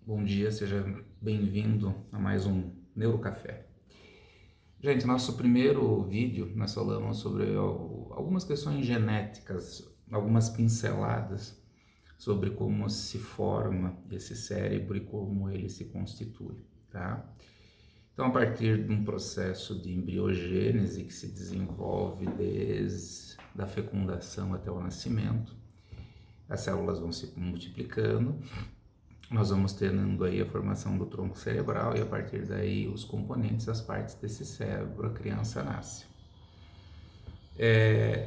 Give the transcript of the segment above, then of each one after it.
Bom dia, seja bem-vindo a mais um Neurocafé. Gente, nosso primeiro vídeo nós falamos sobre algumas questões genéticas, algumas pinceladas sobre como se forma esse cérebro e como ele se constitui, tá? Então, a partir de um processo de embriogênese que se desenvolve desde a fecundação até o nascimento, as células vão se multiplicando. Nós vamos tendo aí a formação do tronco cerebral e a partir daí os componentes, as partes desse cérebro, a criança nasce.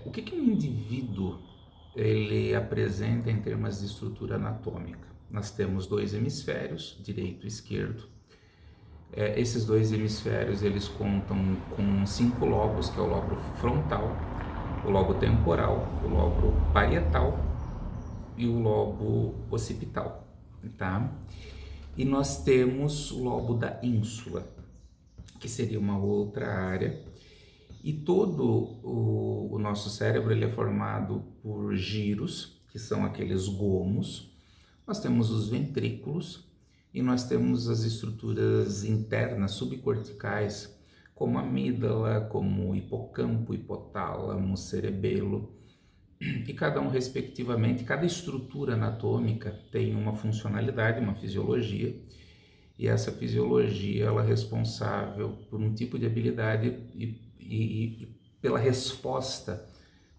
O que um indivíduo ele apresenta em termos de estrutura anatômica? Nós temos dois hemisférios, direito e esquerdo. Esses dois hemisférios eles contam com 5 lobos, que é o lobo frontal, o lobo temporal, o lobo parietal e o lobo occipital, tá? E nós temos o lobo da ínsula, que seria uma outra área. E todo o nosso cérebro ele é formado por giros, que são aqueles gomos. Nós temos os ventrículos e nós temos as estruturas internas subcorticais, como amígdala, como hipocampo, hipotálamo, cerebelo. E cada um respectivamente, cada estrutura anatômica tem uma funcionalidade, uma fisiologia, e essa fisiologia ela é responsável por um tipo de habilidade e pela resposta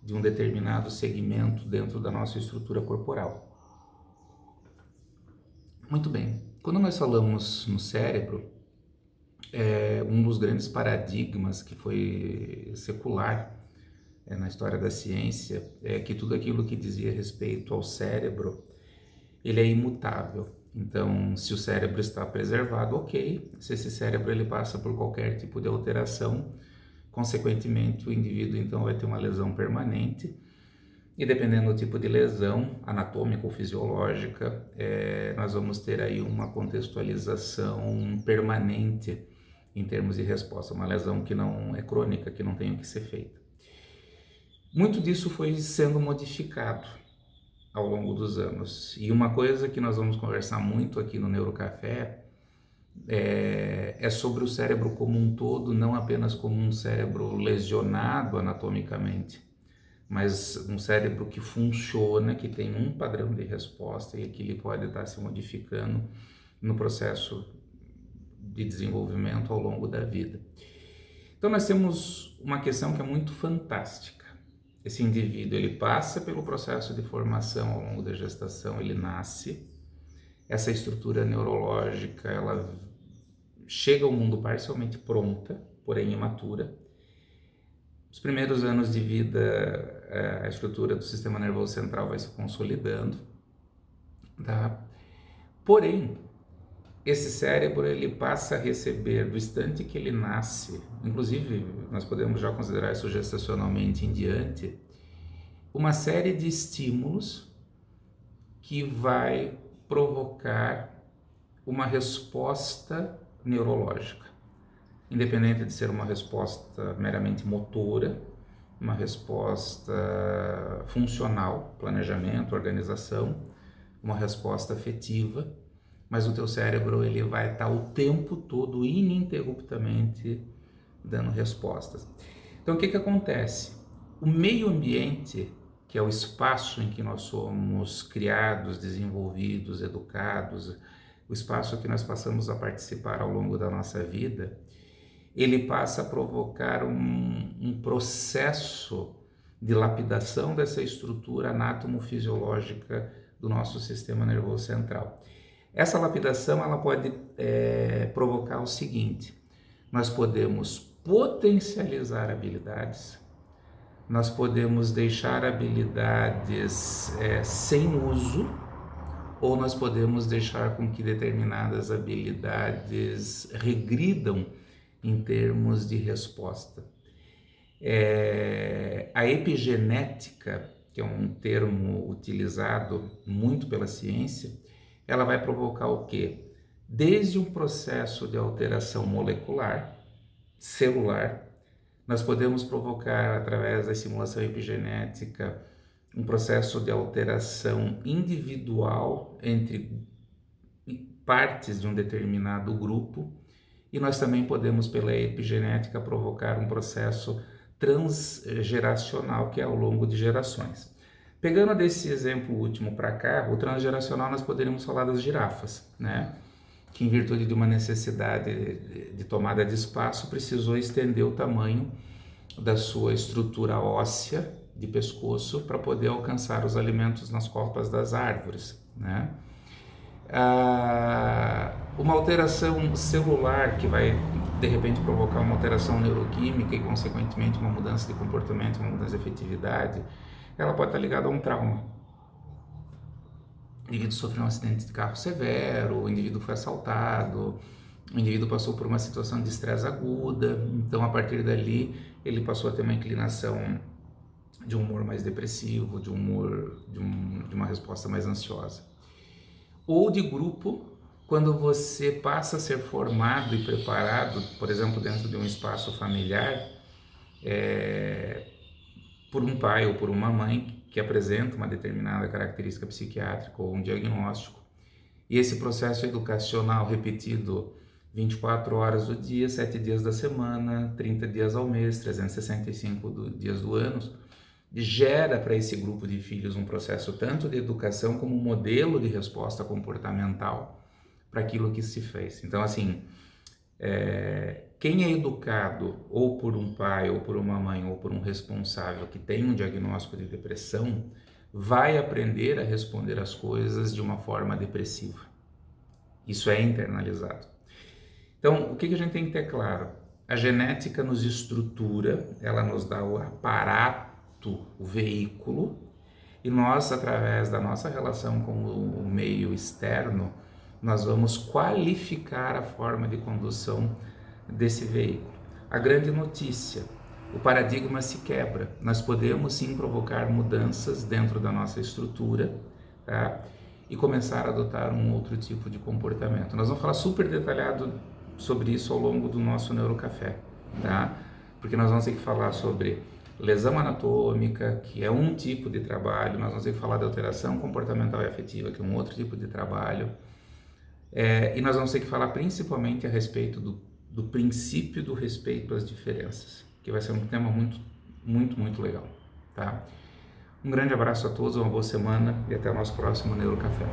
de um determinado segmento dentro da nossa estrutura corporal. Muito bem, quando nós falamos no cérebro, um dos grandes paradigmas que foi secular na história da ciência é que tudo aquilo que dizia respeito ao cérebro, ele é imutável. Então, se o cérebro está preservado, ok. Se esse cérebro ele passa por qualquer tipo de alteração, consequentemente o indivíduo então vai ter uma lesão permanente. E dependendo do tipo de lesão, anatômica ou fisiológica, nós vamos ter aí uma contextualização permanente em termos de resposta, uma lesão que não é crônica, que não tem o que ser feita. Muito disso foi sendo modificado ao longo dos anos. E uma coisa que nós vamos conversar muito aqui no Neurocafé é sobre o cérebro como um todo, não apenas como um cérebro lesionado anatomicamente, mas um cérebro que funciona, que tem um padrão de resposta e que ele pode estar se modificando no processo de desenvolvimento ao longo da vida. Então nós temos uma questão que é muito fantástica. Esse indivíduo ele passa pelo processo de formação ao longo da gestação, ele nasce, essa estrutura neurológica ela chega ao mundo parcialmente pronta, porém imatura. Os primeiros anos de vida, a estrutura do sistema nervoso central vai se consolidando, tá? Porém, esse cérebro ele passa a receber do instante que ele nasce, inclusive nós podemos já considerar isso gestacionalmente em diante, uma série de estímulos que vai provocar uma resposta neurológica, independente de ser uma resposta meramente motora, uma resposta funcional, planejamento, organização, uma resposta afetiva, mas o teu cérebro ele vai estar o tempo todo ininterruptamente dando respostas. Então o que acontece? O meio ambiente, que é o espaço em que nós somos criados, desenvolvidos, educados, o espaço que nós passamos a participar ao longo da nossa vida, ele passa a provocar um processo de lapidação dessa estrutura anátomo-fisiológica do nosso sistema nervoso central. Essa lapidação ela pode provocar o seguinte: nós podemos potencializar habilidades, nós podemos deixar habilidades sem uso, ou nós podemos deixar com que determinadas habilidades regridam em termos de resposta. A epigenética, que é um termo utilizado muito pela ciência, ela vai provocar o quê? Desde um processo de alteração molecular, celular, nós podemos provocar, através da estimulação epigenética, um processo de alteração individual entre partes de um determinado grupo, e nós também podemos, pela epigenética, provocar um processo transgeracional, que é ao longo de gerações. Pegando desse exemplo último para cá, o transgeracional, nós poderíamos falar das girafas, né? Que em virtude de uma necessidade de tomada de espaço, precisou estender o tamanho da sua estrutura óssea de pescoço para poder alcançar os alimentos nas copas das árvores, né? Uma alteração celular que vai de repente provocar uma alteração neuroquímica e consequentemente uma mudança de comportamento, uma mudança de afetividade, ela pode estar ligada a um trauma. O indivíduo sofreu um acidente de carro severo, o indivíduo foi assaltado, o indivíduo passou por uma situação de estresse aguda, então a partir dali ele passou a ter uma inclinação de um humor mais depressivo, de uma resposta mais ansiosa. Ou de grupo, quando você passa a ser formado e preparado, por exemplo, dentro de um espaço familiar, por um pai ou por uma mãe que apresenta uma determinada característica psiquiátrica ou um diagnóstico, e esse processo educacional repetido 24 horas do dia, 7 dias da semana, 30 dias ao mês, 365 dias do ano, gera para esse grupo de filhos um processo tanto de educação como um modelo de resposta comportamental para aquilo que se fez. Então, assim, quem é educado ou por um pai, ou por uma mãe, ou por um responsável que tem um diagnóstico de depressão, vai aprender a responder às coisas de uma forma depressiva. Isso é internalizado. Então, o que a gente tem que ter claro? A genética nos estrutura, ela nos dá o aparato, o veículo, e nós, através da nossa relação com o meio externo, nós vamos qualificar a forma de condução desse veículo. A grande notícia: o paradigma se quebra. Nós podemos sim provocar mudanças dentro da nossa estrutura, tá? E começar a adotar um outro tipo de comportamento. Nós vamos falar super detalhado sobre isso ao longo do nosso Neurocafé, tá? Porque nós vamos ter que falar sobre lesão anatômica, que é um tipo de trabalho, nós vamos ter que falar de alteração comportamental e afetiva, que é um outro tipo de trabalho, e nós vamos ter que falar principalmente a respeito do princípio do respeito às diferenças, que vai ser um tema muito, muito, muito legal, tá? Um grande abraço a todos, uma boa semana e até o nosso próximo Neurocafé.